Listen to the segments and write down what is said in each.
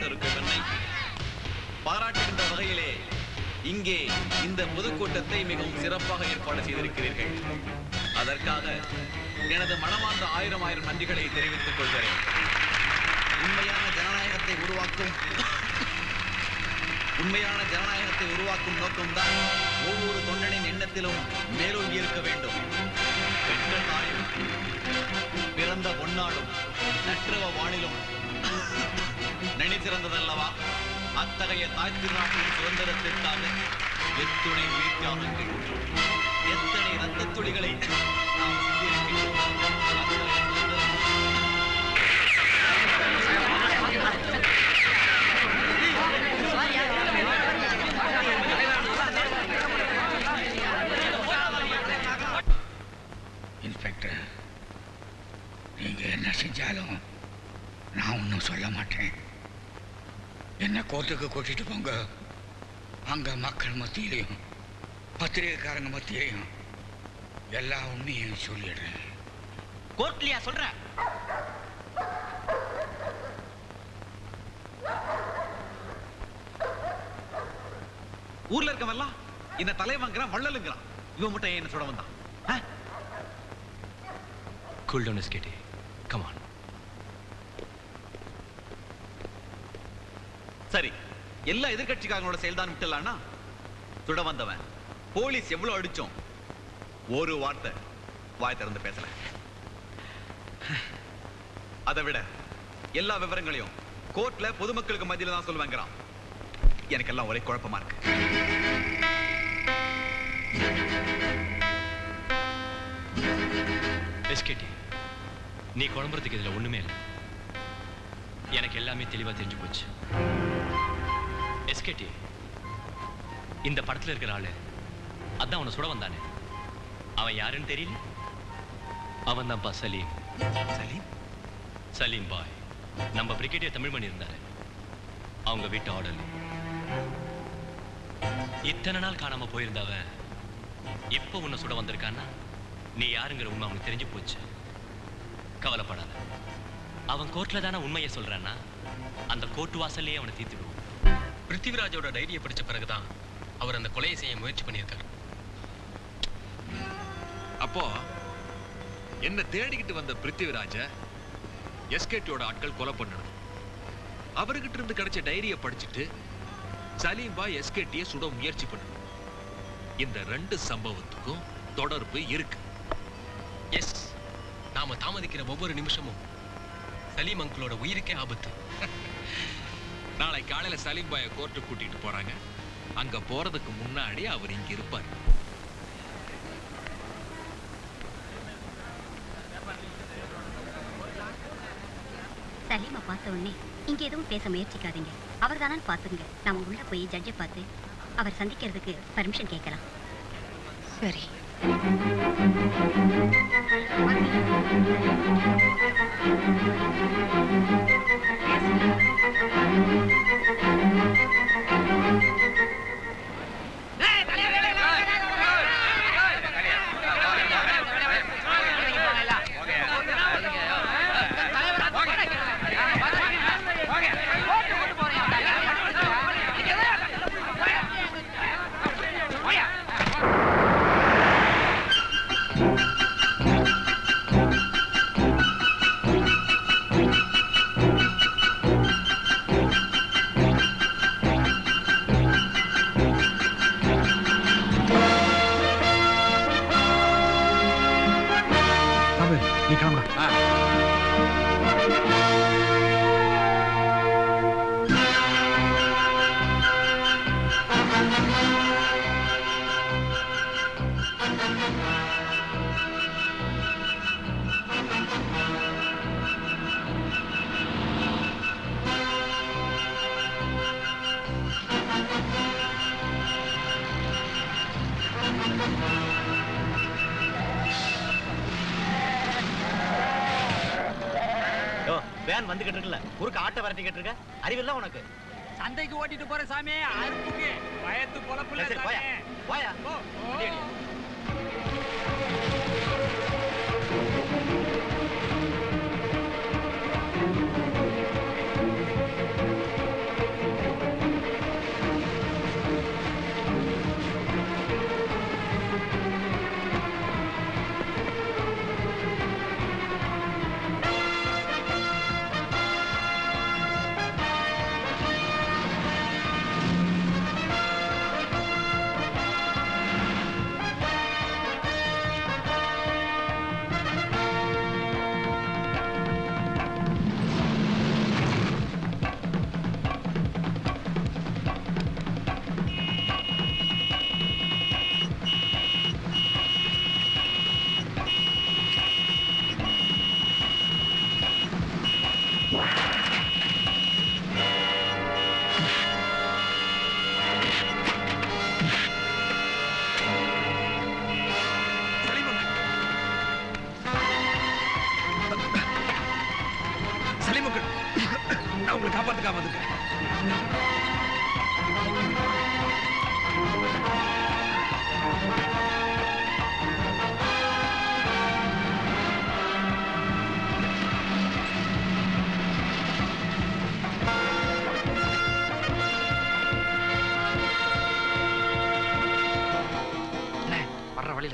போடப்பட்டிருக்கும் என்னை பாராட்டுகின்ற வகையிலே இங்கே இந்த பொதுக்கூட்டத்தை மிகவும் சிறப்பாக ஏற்பாடு செய்திருக்கிறீர்கள். அதற்காக எனது மனமார்ந்த ஆயிரம் நன்றிகளை தெரிவித்துக் கொள்கிறேன். உண்மையான ஜனநாயகத்தை உருவாக்கும் நோக்கம்தான் ஒவ்வொரு தொண்டனின் எண்ணத்திலும் மேலோங்கி இருக்க வேண்டும். பெற்ற தாயும் பிறந்த பொன்னாடும் நற்றவ வானிலும் நினைச்சிறந்ததல்லவா? அத்தகைய தாய் திருநாட்டின் சுதந்திரத்திற்காக எத்துணை உயிர் தியாகங்கள், எத்தனை ரத்த துளிகளை நாம் சிந்தியிருக்கின்றோம். இன்ஸ்பெக்டர், நீங்க என்ன செஞ்சாலும் நான் ஒன்றும் சொல்ல மாட்டேன். என்ன கோர்ட்டுக்கு கூட்டிட்டு போங்க. அங்க மக்கள் மத்தியிலையும் பத்திரிகைக்காரங்க மத்தியிலையும் எல்லா உண்மையும் சொல்லிடுறேன். கோர்ட்லயா சொல்ற? ஊர்ல இருக்கவெல்லாம் என்ன தலைவங்கிறான், வள்ளலுங்கிறான். இவன் மட்டும் என்ன சொல்ல வந்தான்? Cool down, SKT. Come on. சரி, எல்லா எதிர்கட்சிக்காரங்களோட செயல்தான் விட்டலான்னா சுட வந்தவன் போலீஸ் எவ்வளவு அடிச்சோம் ஒரு வார்த்தை வாய் திறந்து பேசல. அதை விட எல்லா விவரங்களையும் கோர்ட்ல பொதுமக்களுக்கு மத்தியில தான் சொல்லுவாங்கிறான். எனக்கு எல்லாம் ஒரே குழப்பமா இருக்கு. SKT, நீ குழம்புறதுக்கு இதுல ஒண்ணுமே இல்லை. எனக்கு எல்லாமே தெளிவா தெரிஞ்சு போச்சு. SKT, இந்த படத்துல இருக்கிற ஆளு அதான் அவனை சுட வந்தானே, அவன் யாருன்னு தெரியல. அவன் தான்ப்பா சலீம். சலீம் பாய் நம்ம பிரிகேடியர் தமிழ்மணி இருந்தாரு, அவங்க வீட்டு ஆர்டர். இத்தனை நாள் காணாம போயிருந்தவன் இப்ப உன்னை சுட வந்திருக்கான்னா நீ யாருங்கிற உண்மை அவனுக்கு தெரிஞ்சு போச்சு. கவலைப்படாத, அவன் கோர்ட்ல தானே உண்மையை சொல்றான்னா அந்த கோர்ட் வாசல்லையே அவனை தீர்த்துடுவோம். பிருத்திவிராஜோட டைரியை படிச்ச பிறகுதான் அவர் அந்த கொலையை செய்ய முயற்சி பண்ணியிருக்காரு. அப்போ என்ன தேடிக்கிட்டு வந்த பிருத்திவிராஜ எஸ்கேட்டியோட ஆட்கள் கொலை பண்ணணும். அவர்கிட்ட இருந்து கிடைச்ச டைரியை படிச்சுட்டு சலீம் பாய் எஸ்கேட்டியை சுட முயற்சி பண்ணணும். இந்த ரெண்டு சம்பவத்துக்கும் தொடர்பு இருக்கு. எஸ், நாம தாமதிக்கிற ஒவ்வொரு நிமிஷமும் சலீம் அங்கிளோட உயிருக்கே ஆபத்து. நாளை காலையில சலீம் பாயை கோர்ட்டுக்கு கூட்டிட்டு போறாங்க. அங்க போறதுக்கு முன்னாடி அவர் இங்க இருப்பார். சலீமை பார்த்த உடனே இங்க எதுவும் பேச முயற்சிக்காதீங்க. அவர் தானு பாத்துங்க. நாம உள்ள போய் ஜட்ஜை பார்த்து அவர் சந்திக்கிறதுக்கு பர்மிஷன் கேட்கலாம். சரி. வேன் வந்துகிட்டு இருக்குல்ல, குறுக்க ஆட்டை விரட்டிக்கிட்டு இருக்க, அறிவில்ல உனக்கு? சந்தைக்கு ஓட்டிட்டு போற சாமி, அறுப்புக்கு வயத்து பொழப்புல. சரி போயா போயா.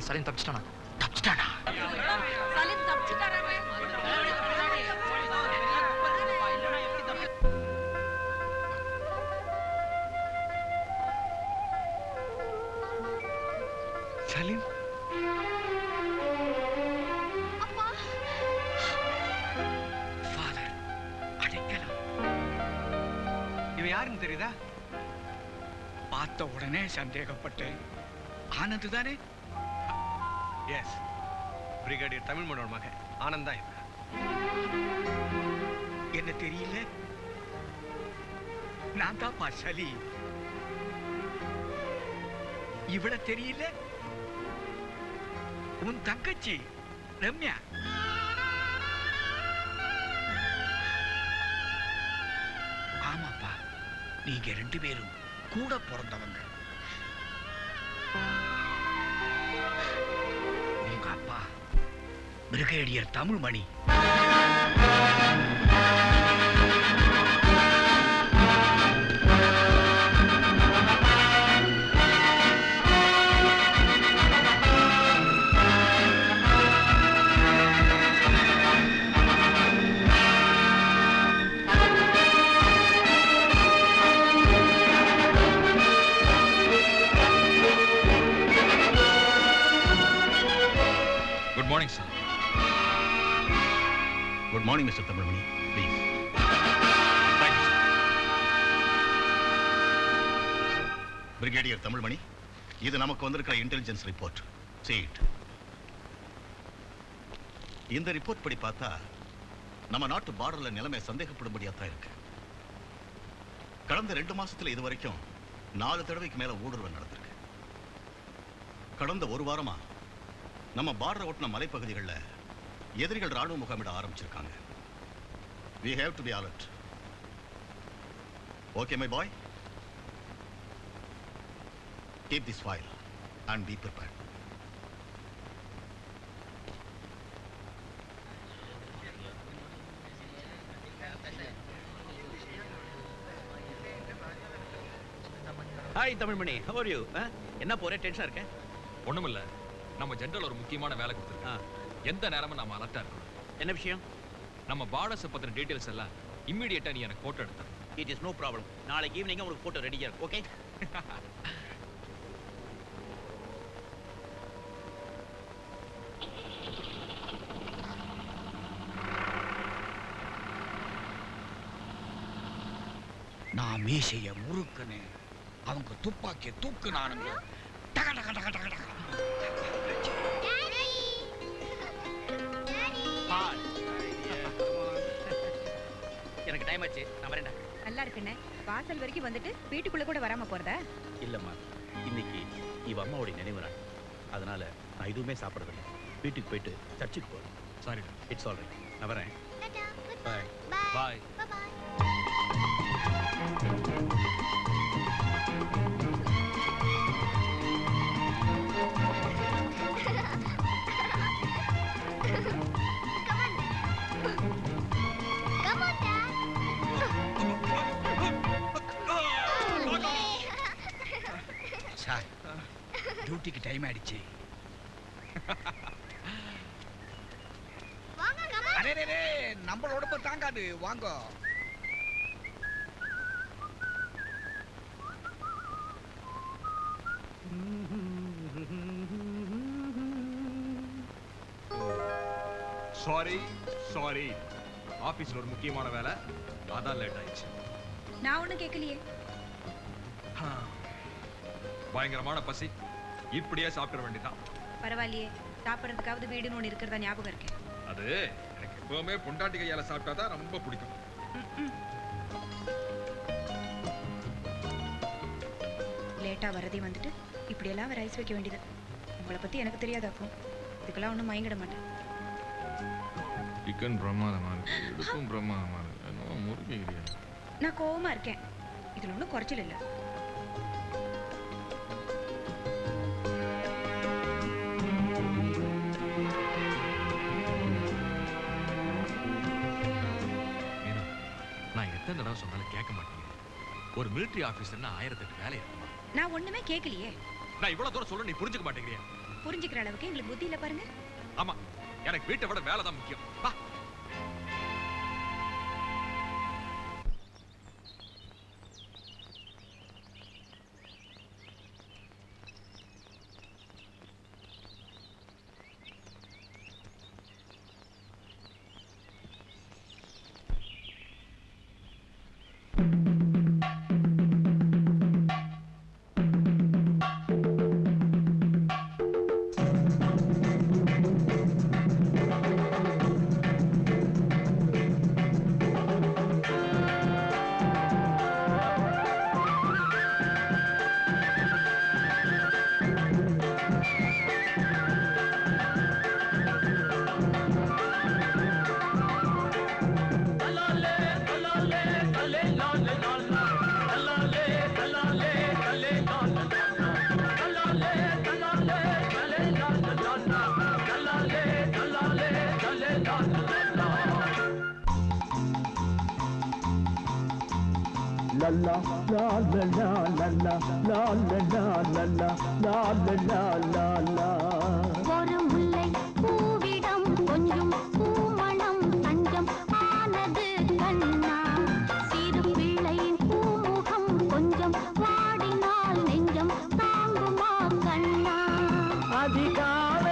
சலீம் தப்பிச்சிட்டானா? தப்பிச்சிட்டானா? சலீம் ஃபாதர் அடைக்கலாம். இவன் யாருன்னு தெரியுதா? பார்த்த உடனே சந்தேகப்பட்டேன். ஆனந்த் தானே? எஸ், பிரிகேடியர் தமிழ்மணோட மகன் ஆனந்த் தான் இவன். என்ன தெரியல? நான் தான்ப்பா சலி. இவள தெரியல? உன் தங்கச்சி ரம்யா. ஆமாப்பா, நீங்க 2 பேரும் கூட பிறந்தவங்க. உங்க அப்பா brigadier Tamilmani. Good morning sir. Good morning mister Tamilmani, please. Thank you sir. Brigadier Tamilmani, இது நமக்கு வந்திருக்கிற இன்டெலிஜென்ஸ் ரிப்போர்ட். See it. இந்த ரிப்போர்ட் படி பார்த்தா நம்ம நாட்டு பார்டர்ல நிலைமை சந்தேகப்படும்படியா தான் இருக்கு. கடந்த 2 மாசத்துல இது வரைக்கும் 4 தடவைக்கு மேல ஊடுருவல் நடந்திருக்கு. கடந்த 1 வாரமா நம்ம பார்டர் ஒட்டின மலைப்பகுதிகளில் எதிரிகள் ராணுவ முகாமிட ஆரம்பிச்சிருக்காங்க. We have to be alert. Okay, my boy? Keep this file and be prepared. Hi Tamilmani, how are you? என்ன போறே டென்ஷனா இருக்க? ஒண்ணுமில்ல, நம்ம ஜெனரல் ஒரு முக்கியமான வேலை கொடுத்துருக்கான். எந்த நேரமும் நாம அலர்ட்டா இருக்கணும். என்ன விஷயம்? நம்ம பார்டர்ஸ் பத்தின டீடைல்ஸ் எல்லாம் இம்மிடியேட்டா நீ எனக்கு போட்டோ எடுத்து. It is no problem. நாளைக்கு ஈவினிங் உங்களுக்கு போட்டோ ரெடியா இருக்கு. ஓகே? நான் மீசைய முறுக்குன்னு அவங்க துப்பாக்கிய தூக்குனானுங்க. டக டக டக டக டக. எனக்கு டைம் ஆச்சு, நான் வரேன்டா. நல்லா இருக்குண்ணே. வாசல் வரைக்கும் வந்துட்டு வீட்டுக்குள்ள கூட வராம போறதா? இல்லம்மா, இன்னைக்கு இவ அம்மாவுடைய நினைவு நாள். அதனால நான் எதுவுமே சாப்பிட்றதில்ல. வீட்டுக்கு போயிட்டு சர்ச்சுக்கு போறேன். சாரி. It's all right. நான் வரேன். பாய். பாய். சார், டியூட்டிக்கு டைம் ஆயிடுச்சு. அரே, நம்மளோட உடம்பு தாங்காது, வாங்க. சாரி, ஆபீஸ்ல ஒரு முக்கியமான வேலை, அதான் லேட் ஆயிடுச்சு. நான் ஒண்ணும் கேட்கலையே. பயங்கரமான பசி, இப்படியே சாப்பிட வேண்டியதான். பரவாயில்லையே, சாப்பிட்றதுக்காவது வீடுன்னு ஒண்ணு இருக்கிறதா ஞாபகம் இருக்கேன். அது எனக்கு எப்பவுமே பொண்டாட்டி கையால சாப்பிட்டாதான் ரொம்ப பிடிக்கும். லேட்டா வரதே வந்துட்டு இப்படியெல்லாம் வேற ஐஸ் வைக்க வேண்டியது. உங்களை பத்தி எனக்கு தெரியாது. அப்போ இதுக்கெல்லாம் ஒன்றும் மயங்கிட மாட்டேன். சிக்கன் பிரமாதமா இருக்கு, இடுப்பும் பிரமாதமா இருக்கு. என்னவோ முறுக்கிறியா? நான் கோவமா இருக்கேன். இதுல ஒன்றும் குறைச்சல் இல்லை. நான் எத்தனை தடவை சொன்னாலும் கேட்க மாட்டேங்க. ஒரு மிலிட்டரி ஆபீசர்னா 1008 வேலை இருக்குமா? நான் ஒண்ணுமே கேட்கலையே. நான் இவ்வளவு தூரம் சொல்ல நீ புரிஞ்சுக்க மாட்டேங்கிறியா? புரிஞ்சுக்கிற அளவுக்கு எங்களுக்கு புத்தி இல்ல பாருங்க. ஆமா, எனக்கு வீட்டை விட வேலை தான் முக்கியம். வா. ஒரு முல்லை பூவிடம் கொஞ்சம் பூமணம் தஞ்சம் ஆனது கண்ணா சிறு பிள்ளையின் பூமுகம் கொஞ்சம் வாடினால் நெஞ்சம் தாங்குமா கண்ணா அதிகாலையிலாதவன்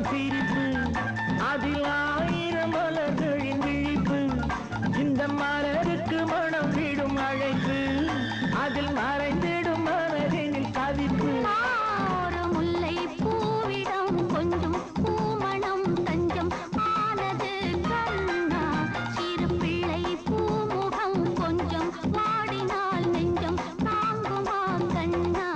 சிரிப்பு அதில் ஆயிரம் மலர்களின் விழிப்பு இந்த மலருக்கு மனம் விடும் அழைப்பு அதில் மறைந்திடும் மனதினில் தவிப்பு ஒரு முல்லை பூவிடம் கொஞ்சம் பூமணம் தஞ்சம் ஆனது கண்ணா சிறு பிள்ளை பூமுகம் கொஞ்சம் வாடினால் நெஞ்சம் தாங்குமா கண்ணா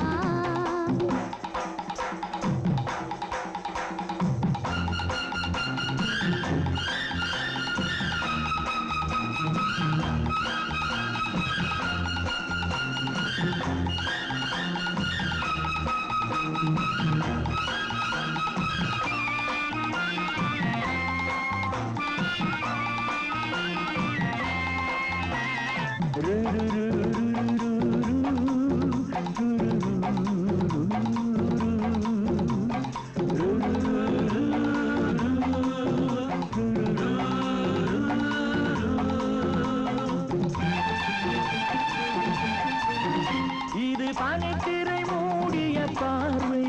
இது பனித்திரை மூடிய பார்வை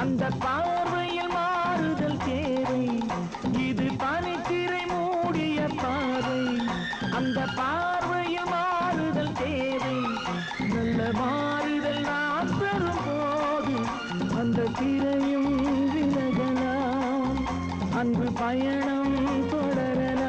அந்த பார்வையில் மாறுதல் தேவை இது பனித்திரை மூடிய பார்வை அந்த பார்வையில் மாறுதல் தேவை நல்ல மாறுதல் நாம் பெறும் போது அந்த திரையும் விலகலாம் அன்பு பயணம் தொடரலாம்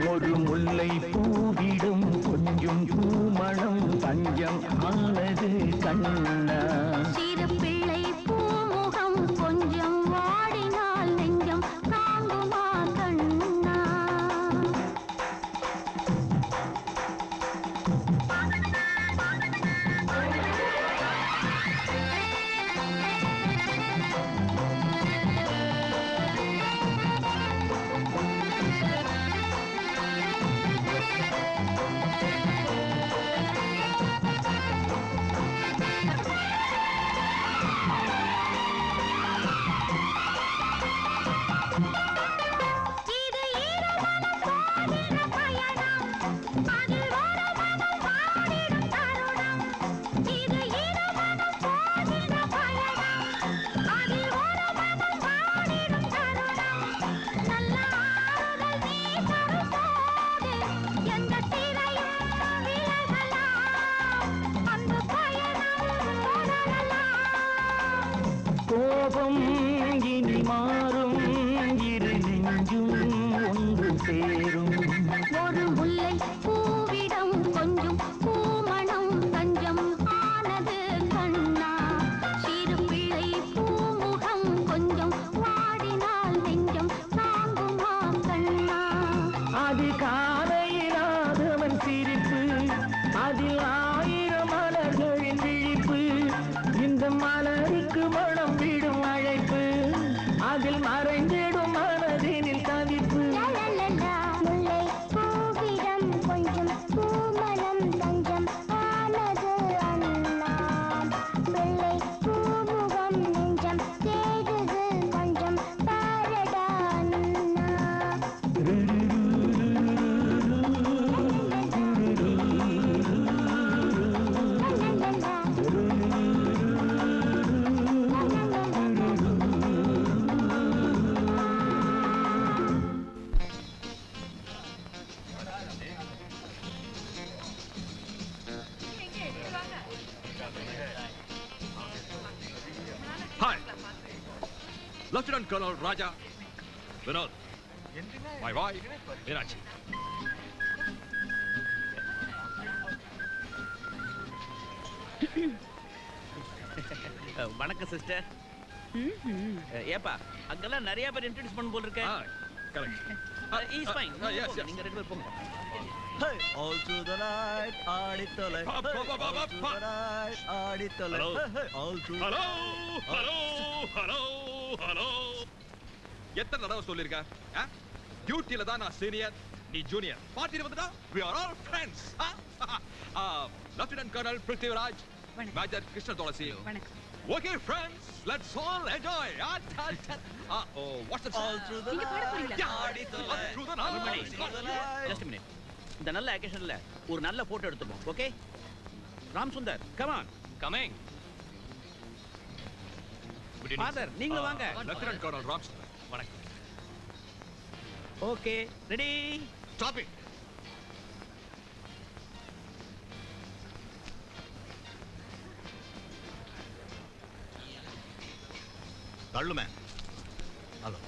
ஒரு முல்லை பூவிடும் கொஞ்சம் பூமணம் தஞ்சம் ஆனது கண்ணா சிறு பிள்ளை பூமுகம் கொஞ்சம் வாடினால் நெஞ்சம் தாங்குமா கண்ணா இது இரவனம் போகிற பயணம் அதில் ஒரு மனம் வாடிடும் தருணம் இது இரவனம் போகிற பயணம் அதில் ஒரு மனம் வாடிடும் தருணம் நல்ல ஆறுதல் நீ தரும்போது எந்த திரையும் விலகலாம் அந்த பயணம் தொடரலாம் கோபம் இனி மாறும் இரு நெஞ்சும் ஒன்று சேரும் ஒரு முல்லை பூவிடம் கொஞ்சம் பூமணம் தஞ்சம் ஆனது கண்ணா சிறு பிள்ளை பூமுகம் கொஞ்சம் வாடினால் நெஞ்சம் தாங்குமா கண்ணா அது காலையிலாதவன் சிரிப்பு அதில் ஆயிரம் மலர்களின் விழிப்பு இந்த மலருக்கு மனம் விடும் அழைப்பு அதில் மறைந்திடும் மனதினில் தவிப்பு லலலலா Lieutenant Colonel Raja, Vinod, my wife, Meenakshi. வணக்கம் சிஸ்டர். ஏப்பா அங்கெல்லாம் நிறைய பேர் இன்ட்ரோடியூஸ் பண்ண போல இருக்க. Correct. Is fine. Yes. நீங்க ரெண்டு பேர் போங்க. Hey, all through the night, ஆடித்தொலை. All through the night, ஆடித்தொலை. Hey, all through. Hello. எத்தனை தடவை சொல்லிருக்க? டியூட்டில தான் நான் சீனியர், நீ ஜூனியர். பார்ட்டில வந்துட்டா we are all friends. Lieutenant Colonel Prithviraj, Major Krishna Tulasi. வணக்கம். Okay friends, let's all enjoy. What's the All through the நீங்க பாட போறீங்களா? ஆடித்தொலை. All through the night. Just a minute. இந்த நல்ல அக்கேஷன்ல ஒரு நல்ல போட்டோ எடுத்துப்போம். Okay? Ram Sundar, come on. Coming. Father நீங்க வாங்க. Lieutenant Colonel Ramsden. வணக்கம். Okay, ready? Stop it. தள்ளுமே. ஹலோ.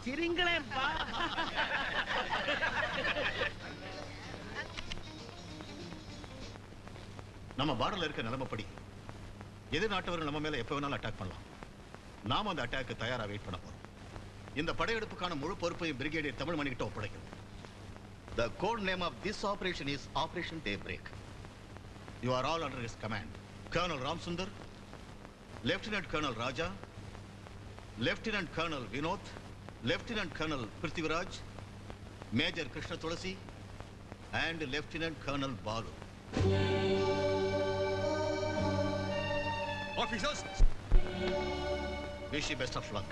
சிரிங்களேப்பா. நம்ம பார்டர்ல இருக்க நிலைமைப்படி எதிர் நாட்டவர்கள் நம்ம மேல எப்ப வேணாலும் அட்டாக் பண்ணலாம். நாம அந்த அட்டாக்கு தயாரா வெயிட் பண்ண போறோம். இந்த படையெடுப்புக்கான முழு பொறுப்பையும் பிரிகேடியர் தமிழ்மணி கிட்ட ஒப்படைக்கும். The code name of this operation is Operation Daybreak. You are all under his command. Colonel Ramsundar, Lieutenant Colonel Raja, Lieutenant Colonel Vinod, Lieutenant Colonel Prithviraj, Major Krishna Tulasi, and Lieutenant Colonel Balu. Officers, Wish you best of luck.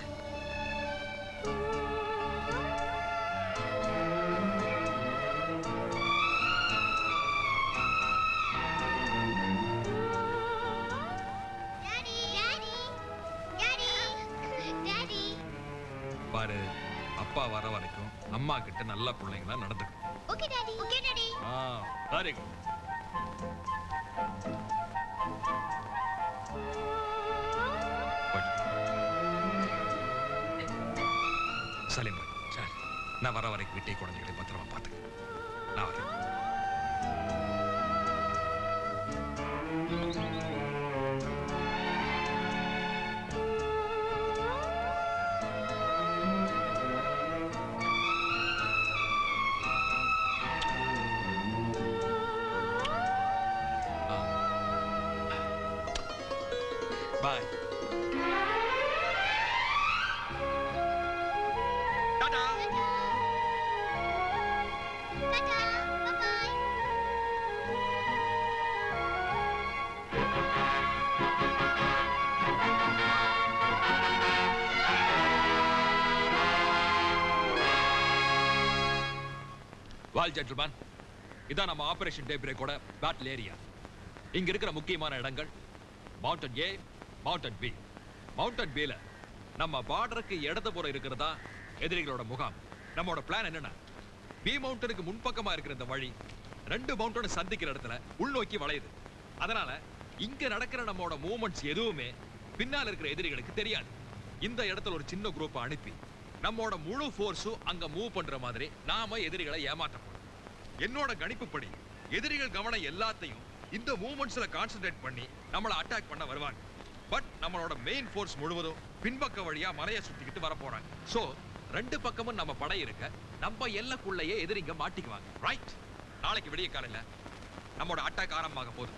பாரு, அப்பா வர வரைக்கும் அம்மா கிட்ட நல்ல பிள்ளைங்களா நடந்துக்கணும். Okay daddy. Okay daddy. Very good. Salim பாய், சார், நான் வர வரைக்கும் வீட்டை குழந்தைகளை பத்திரமா பார்த்துக்க. நான் வரேன். பாய். டாடா. வால் ஜென்டில்மேன், இதான் நம்ம ஆபரேஷன் டேப்ரேக்கோட பேட்டில் ஏரியா. இங்க இருக்கிற முக்கியமான இடங்கள் மவுண்டன் ஏ, மவுண்டன் பி. மவுண்டன் பில நம்ம பார்டருக்கு இடதுபுறம் இருக்கிறதா எதிரிகளோட முகாம். நம்மளோட பிளான் என்னன்னா, பி மவுண்டனுக்கு முன்பக்கமா இருக்கிற இந்த வழி 2 மவுண்டனை சந்திக்கிற இடத்துல உள்நோக்கி வளையுது. அதனால இங்க நடக்கிற நம்மளோட மூவ்மெண்ட்ஸ் எதுவுமே பின்னால இருக்கிற எதிரிகளுக்கு தெரியாது. இந்த இடத்துல ஒரு சின்ன குரூப் அனுப்பி நம்மளோட முழு ஃபோர்ஸும் அங்க மூவ் பண்ற மாதிரி நாம எதிரிகளை ஏமாற்றப்போம். என்னோட கணிப்புப்படி எதிரிகள் கவனம் எல்லாத்தையும் இந்த மூவ்மெண்ட்ஸ்ல கான்சென்ட்ரேட் பண்ணி நம்மள அட்டாக் பண்ண வருவாங்க. பட் நம்மளோட மெயின் ஃபோர்ஸ் முழுவதும் பின்பக்க வழியா மலையை சுத்திக்கிட்டு வர போறாங்க. சோ 2 பக்கமும் நம்ம படை இருக்க நம்ம எல்லைக்குள்ளேயே எதிரிங்க மாட்டிக்குவாங்க. ரைட்? நாளைக்கு விடிய காலையில நம்மளோட அட்டாக் ஆரம்பமாக போகுது.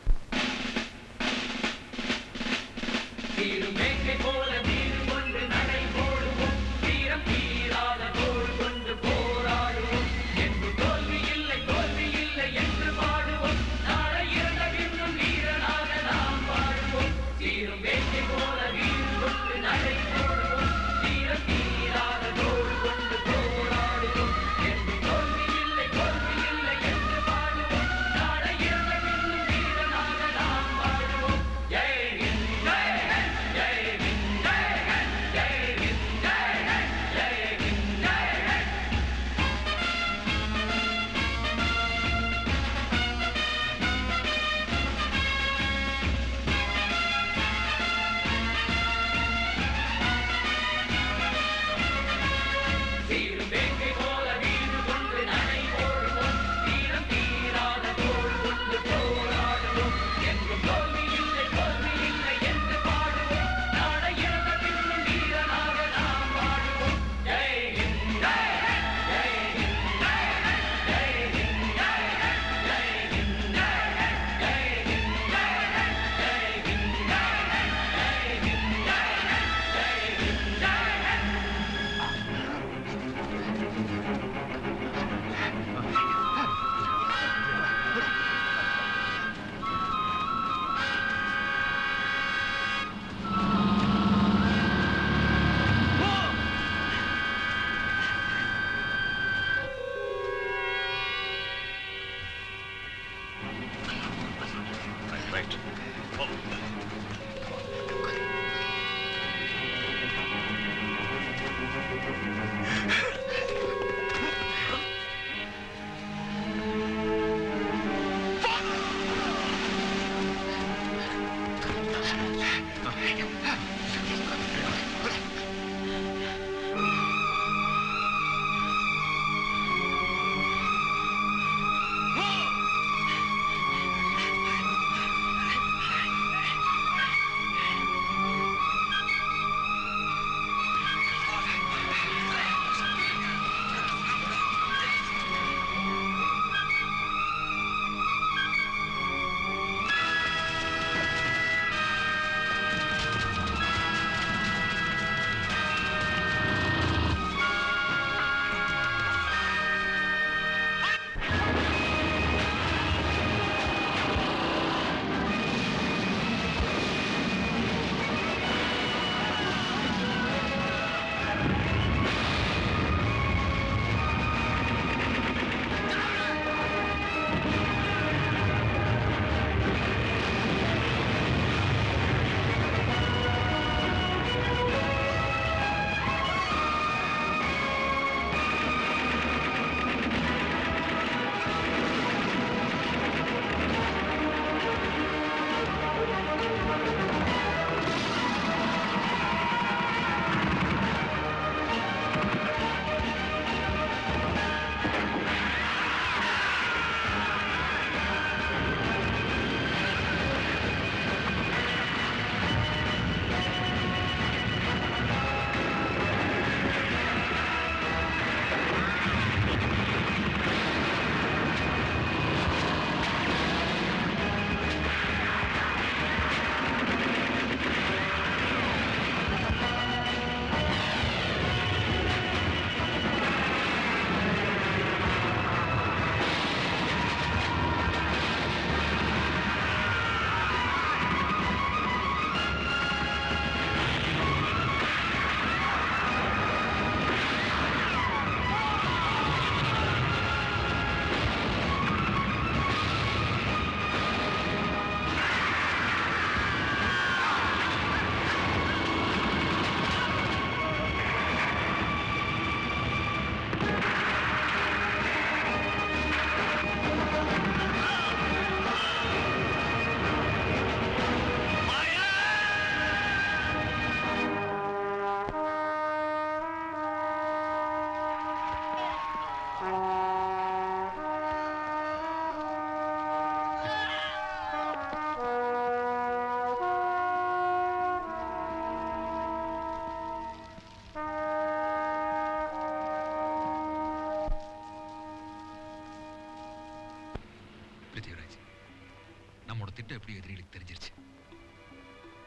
திட்டம் எப்படி எதிரிகளுக்கு தெரிஞ்சிருச்சு.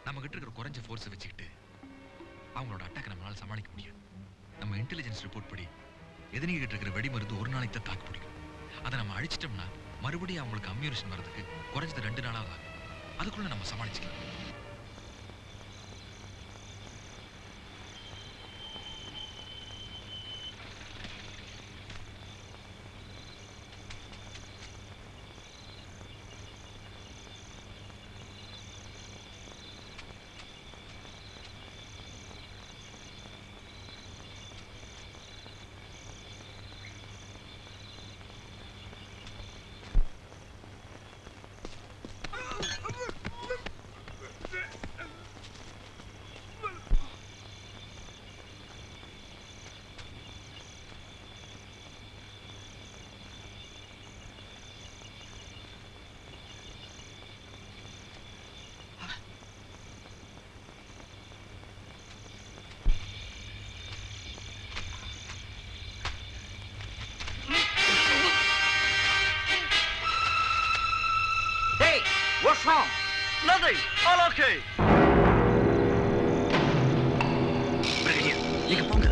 நம்ம கிட்ட இருக்கிற குறைஞ்ச ஃபோர்ஸை வச்சுக்கிட்டு அவங்களோட அட்டாக்கை நம்மளால சமாளிக்க முடியும். நம்ம இன்டெலிஜென்ஸ் ரிப்போர்ட் படி எதிரிங்க கிட்ட இருக்கிற வெடிமருந்து ஒரு நாளைக்கு தான் தாக்கு பிடிக்கும். அதை நம்ம அழிச்சிட்டோம்னா மறுபடியும் அவங்களுக்கு அம்யூனிஷன் வர்றதுக்கு குறைஞ்சது 2 நாளாக ஆகும். அதுக்குள்ள நம்ம சமாளிச்சுக்கலாம். What's wrong? Nothing. All okay. Brigadier, நீங்க போங்க.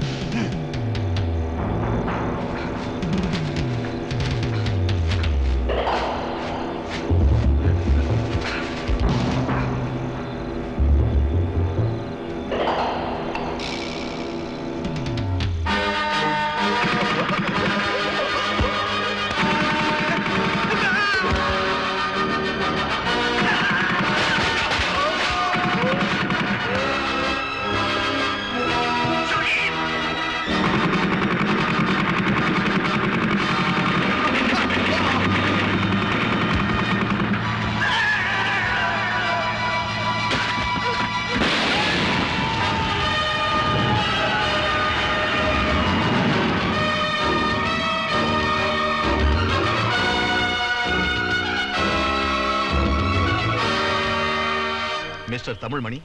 மிஸ்டர் தமிழ்மணி,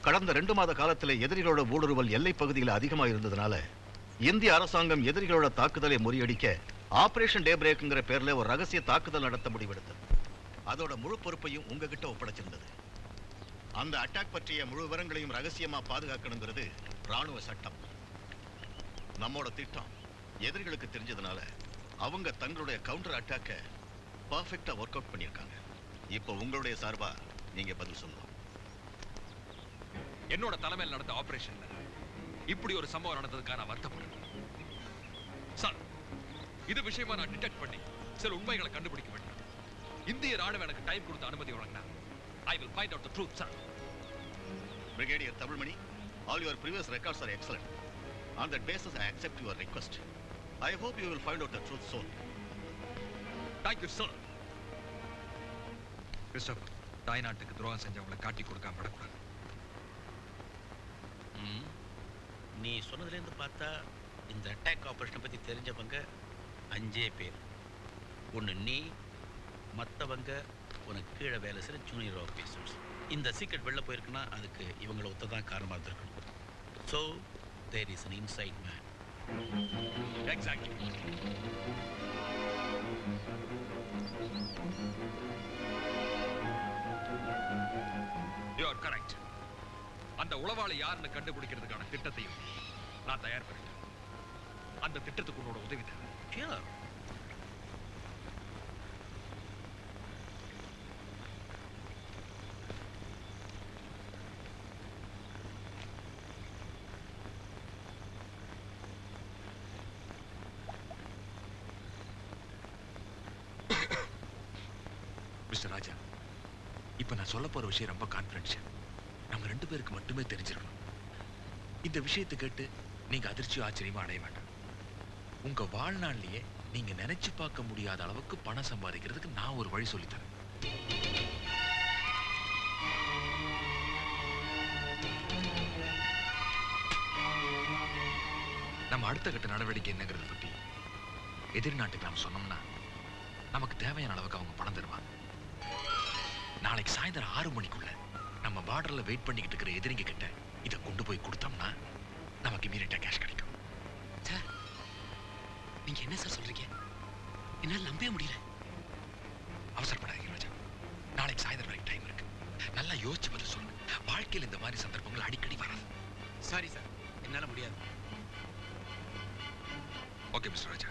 கடந்த 2 மாத காலத்தில் எதிரிகளோட ஊடுருவல் எல்லை பகுதியில் அதிகமாக இருந்ததுனால இந்திய அரசாங்கம் எதிரிகளோட தாக்குதலை முறியடிக்க ஆபரேஷன் டே பிரேக்ங்கிற பேர்ல ஒரு ரகசிய தாக்குதல் நடத்த முடிவெடுத்தது. அதோட முழு பொறுப்பையும் உங்ககிட்ட ஒப்படைச்சிருந்தது. அந்த அட்டாக் பற்றிய முழு விவரங்களையும் ரகசியமா பாதுகாக்கணுங்கிறது ராணுவ சட்டம். நம்மோட திட்டம் எதிரிகளுக்கு தெரிஞ்சதுனால அவங்க தங்களுடைய கவுண்டர் அட்டாக்கை பர்ஃபெக்டா ஒர்க் அவுட் பண்ணியிருக்காங்க. இப்போ உங்களுடைய சார்பா நீங்க பதில் சொல்லலாம். என்னோட தலைமையில் நடந்த ஆபரேஷன்ல இப்படி ஒரு சம்பவம் நடந்ததுக்காக நான் வருத்தப்படுறேன் சார். இது விஷயமா நான் டிடெக்ட் பண்ணி சில உண்மைகளை கண்டுபிடிக்க வேண்டும். இந்திய ராணுவம் எனக்கு டைம் கொடுத்த அனுமதி வழங்கினா I will find out the truth, sir. Brigadier Tamilmani, all your previous records are excellent. On that basis, I accept your request. I hope you will find out the truth soon. Thank you, sir. Christopher, தாய்நாட்டுக்கு துரோகம் செஞ்சவங்களை காட்டி கொடுக்காம விடக்கூடாது. நீ சொன்னதுலேருந்து பார்த்தா இந்த attack ஆபரேஷனை பற்றி தெரிஞ்சவங்க 5 பேர். ஒன்று நீ, மற்றவங்க உனக்கு கீழே வேலை செய்கிற ஜூனியர் ஆஃபீஸர்ஸ். இந்த சீக்ரெட் வெளில போயிருக்குன்னா அதுக்கு இவங்களை ஒத்த தான் காரணமாக இருந்திருக்கணும். So there is an insight man. Exactly. You are correct. அந்த உளவாளி யாருன்னு கண்டுபிடிக்கிறதுக்கான திட்டத்தையும் நான் தயார் பண்ணிட்டேன். அந்த திட்டத்துக்கு உன்னோட உதவி தேவை. Sure. மிஸ்டர் ராஜா, இப்ப நான் சொல்ல போற விஷயம் ரொம்ப கான்ஃபிடென்ஷியல். நம்ம 2 பேருக்கு மட்டுமே தெரிஞ்சிருக்கணும். இந்த விஷயத்தை கேட்டு நீங்க அதிர்ச்சியும் ஆச்சரியமா அடைய வேண்டாம். உங்க வாழ்நாள்லயே நீங்க நினைச்சு பார்க்க முடியாத அளவுக்கு பணம் சம்பாதிக்கிறதுக்கு நான் ஒரு வழி சொல்லித்தரேன். நம்ம அடுத்த கட்ட நடவடிக்கை என்னங்கிறத பத்தி எதிரி நாட்டுக்கு நாம் சொன்னோம்னா நமக்கு தேவையான அளவுக்கு அவங்க பணம் தருவாங்க. நாளைக்கு சாயந்தரம் 6 மணிக்குள்ள நம்ம பார்டர்ல வெயிட் பண்ணிக்கிட்டு இருக்கிற எதிரிங்க கிட்ட இதை கொண்டு போய் கொடுத்தோம்னா நமக்கு இமீடியட்டா கேஷ் கிடைக்கும். சார், நீங்க என்ன சார் சொல்றீங்க? என்னால் நம்பவே முடியல. அவசரப்படாதீங்க ராஜா. நாளைக்கு சாயந்தரம் நல்லா யோசிச்சு பதில் சொல்லுங்க. வாழ்க்கையில் இந்த மாதிரி சந்தர்ப்பங்கள் அடிக்கடி வராது. சாரி சார், என்னால முடியாது. ஓகே மிஸ்டர் ராஜா,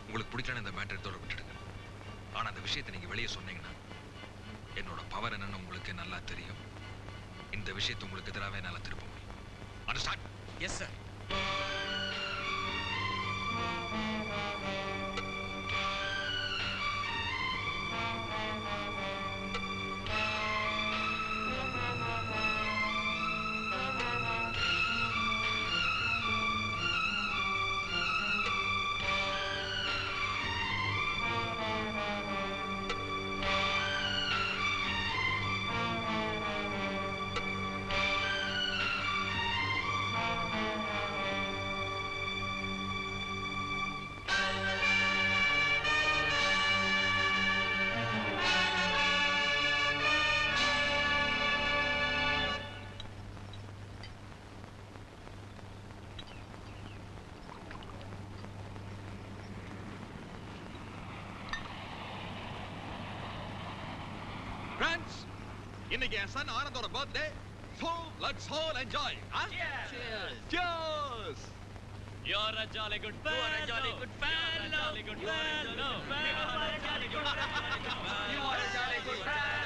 உங்களுக்கு பிடிக்கலன்னு இந்த மேட்டர் எடுத்தோட விட்டுடுங்க. ஆனா அந்த விஷயத்தை நீங்க வெளியே சொன்னீங்கன்னா என்னோட பவர் என்னன்னு உங்களுக்கு நல்லா தெரியும். இந்த விஷயத்தை உங்களுக்கு எதிராகவே என்னால திருப்ப முடியும். அண்டர்ஸ்டாண்ட்? Yes sir. Friends, இன்னைக்கு என் son ஆனந்தோட birthday. So let's all enjoy. Cheers. Cheers. You're a jolly good fellow. You are a jolly good fellow. You are a jolly good fellow. You are a jolly good fellow. You are a jolly good fellow.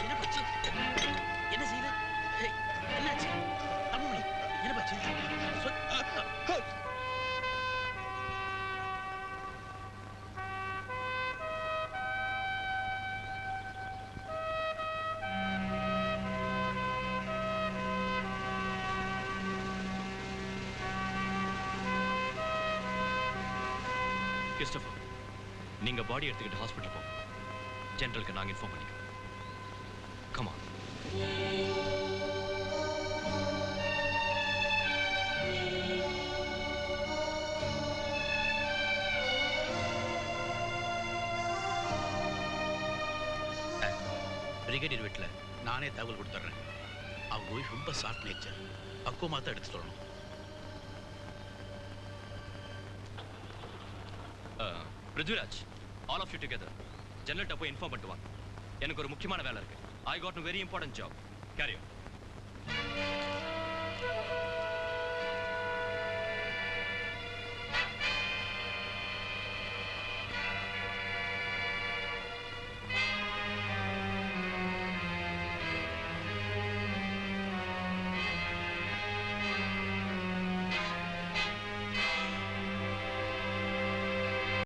என்ன பச்சு? என்ன செய்யுது? என்னாச்சு? தமிழ்மணி, என்ன பச்சு? Christopher, நீங்க பாடி எடுத்துக்கிட்டு hospital போங்க. ஜெனரலுக்கு நாங்க inform பண்ணிக்கிறோம். Come on. பிரிகேடியர் வீட்டில் நானே தகவல் கொடுத்துட்றேன். அவங்க ஒய்ஃப் ரொம்ப சாஃப்ட் நேச்சர், பக்குவமாக தான் எடுத்து சொல்லணும். Prithviraj, all of you together ஜெனரல்ட்ட போய் இன்ஃபார்ம் பண்ணிட்டு வாங்க. எனக்கு ஒரு முக்கியமான வேலை இருக்கு. I got a very important job. Carry on.